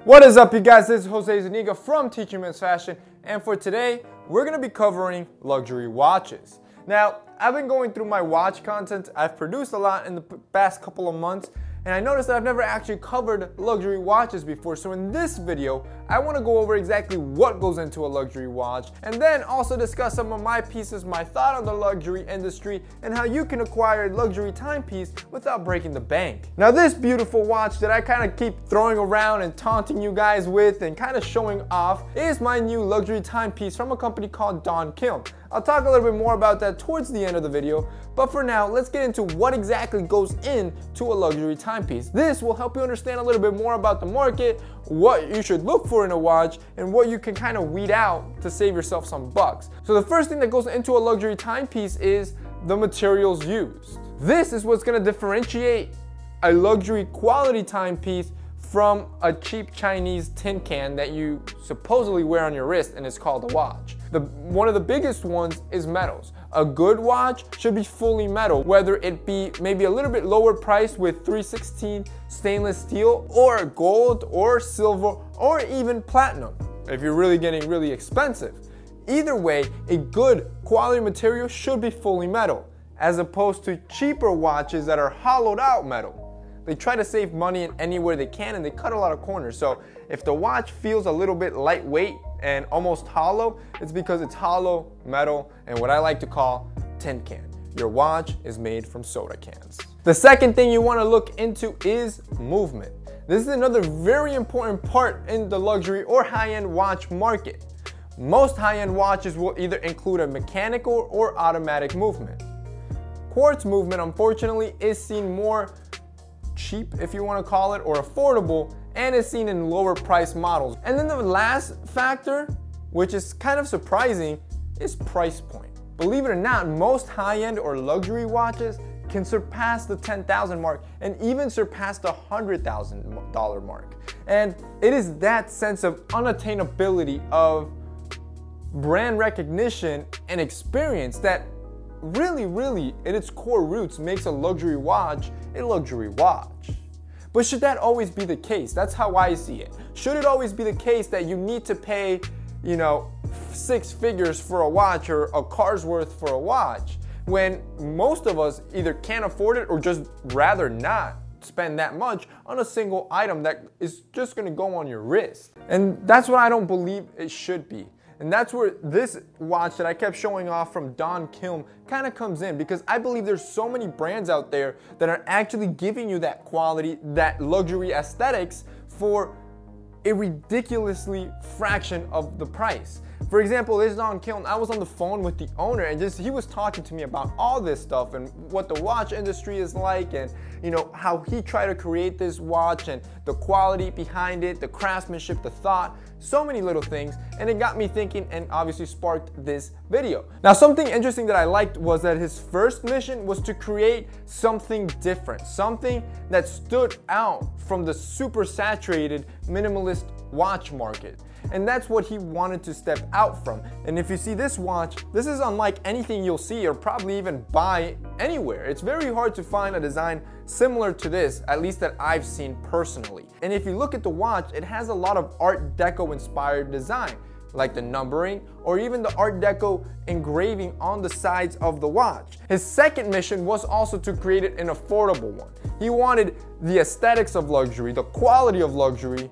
What is up, you guys? This is Jose Zuniga from Teaching Men's Fashion, and for today, we're going to be covering luxury watches. Now, I've been going through my watch content. I've produced a lot in the past couple of months, and I noticed that I've never actually covered luxury watches before. So in this video, I want to go over exactly what goes into a luxury watch, and then also discuss some of my pieces, my thought on the luxury industry, and how you can acquire a luxury timepiece without breaking the bank. Now, this beautiful watch that I kind of keep throwing around and taunting you guys with and kind of showing off is my new luxury timepiece from a company called Don Kiln. I'll talk a little bit more about that towards the end of the video, but for now, let's get into what exactly goes into a luxury timepiece. This will help you understand a little bit more about the market, what you should look for in a watch, and what you can kind of weed out to save yourself some bucks. So the first thing that goes into a luxury timepiece is the materials used. This is what's going to differentiate a luxury quality timepiece from a cheap Chinese tin can that you supposedly wear on your wrist and it's called a watch. One of the biggest ones is metals. A good watch should be fully metal, whether it be maybe a little bit lower price with 316 stainless steel, or gold, or silver, or even platinum if you're really getting really expensive. Either way, a good quality material should be fully metal, as opposed to cheaper watches that are hollowed out metal. They try to save money in anywhere they can, and they cut a lot of corners. So if the watch feels a little bit lightweight and almost hollow, it's because it's hollow metal and what I like to call tin can. Your watch is made from soda cans. The second thing you want to look into is movement. This is another very important part in the luxury or high-end watch market. Most high-end watches will either include a mechanical or automatic movement. Quartz movement, unfortunately, is seen more cheap, if you want to call it, or affordable, and is seen in lower price models. And then the last factor, which is kind of surprising, is price point. Believe it or not, most high-end or luxury watches can surpass the $10,000 mark and even surpass the $100,000 mark. And it is that sense of unattainability of brand recognition and experience that really, at its core roots, makes a luxury watch a luxury watch. But should that always be the case? That's how I see it. Should it always be the case that you need to pay, 6 figures for a watch or a car's worth for a watch, when most of us either can't afford it or just rather not spend that much on a single item that is just gonna go on your wrist? And that's what I don't believe it should be. And that's where this watch that I kept showing off from Don Kiln kind of comes in, because I believe there's so many brands out there that are actually giving you that quality, that luxury aesthetics for a ridiculously fraction of the price. For example, this Don Kiln, I was on the phone with the owner and he was talking to me about all this stuff and what the watch industry is like, and how he tried to create this watch and the quality behind it, the craftsmanship, the thought, so many little things, and it got me thinking and obviously sparked this video. Now, something interesting that I liked was that his first mission was to create something different, something that stood out from the super saturated minimalist watch market. And that's what he wanted to step out from. And if you see this watch, this is unlike anything you'll see or probably even buy anywhere. It's very hard to find a design similar to this, at least that I've seen personally. And if you look at the watch, it has a lot of Art Deco inspired design, like the numbering or even the Art Deco engraving on the sides of the watch. His second mission was also to create an affordable one. He wanted the aesthetics of luxury, the quality of luxury,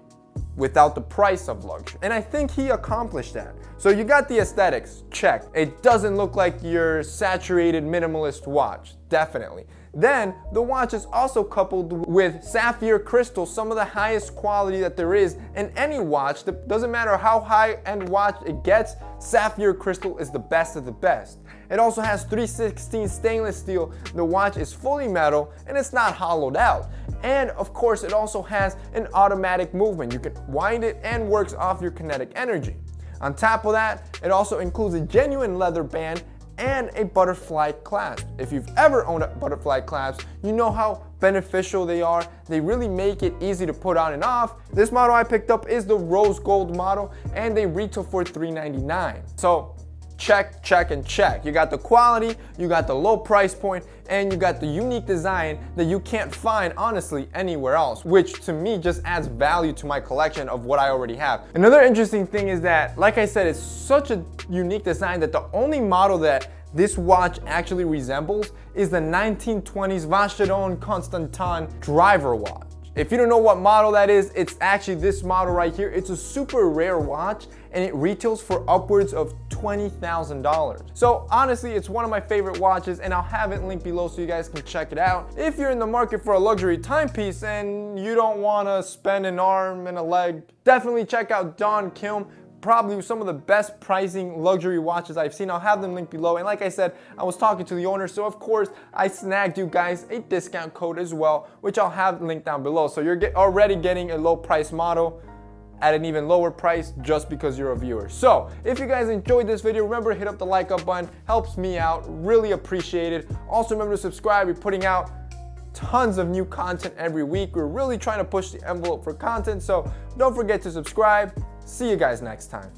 without the price of luxury. And I think he accomplished that. So you got the aesthetics, check. It doesn't look like your saturated minimalist watch, definitely. Then the watch is also coupled with sapphire crystal, some of the highest quality that there is in any watch. Doesn't matter how high-end watch it gets, sapphire crystal is the best of the best. It also has 316 stainless steel. The watch is fully metal and it's not hollowed out. And of course, it also has an automatic movement. You can wind it and works off your kinetic energy. On top of that, it also includes a genuine leather band and a butterfly clasp. If you've ever owned a butterfly clasp, you know how beneficial they are. They really make it easy to put on and off. This model I picked up is the rose gold model, and they retail for $399. So check, check, and check. You got the quality, you got the low price point, and you got the unique design that you can't find honestly anywhere else, which to me just adds value to my collection of what I already have. Another interesting thing is that, like I said, it's such a unique design that the only model that this watch actually resembles is the 1920s Vacheron Constantin driver watch. If you don't know what model that is, it's actually this model right here. It's a super rare watch and it retails for upwards of $20,000. So honestly, it's one of my favorite watches and I'll have it linked below so you guys can check it out. If you're in the market for a luxury timepiece and you don't wanna spend an arm and a leg, definitely check out Don Kilm. Probably some of the best pricing luxury watches I've seen. I'll have them linked below. And like I said, I was talking to the owner, so of course I snagged you guys a discount code as well, which I'll have linked down below. So you're already getting a low price model at an even lower price just because you're a viewer. So if you guys enjoyed this video, remember to hit up the like up button, helps me out, really appreciate it. Also remember to subscribe. We're putting out tons of new content every week. We're really trying to push the envelope for content, so don't forget to subscribe. See you guys next time.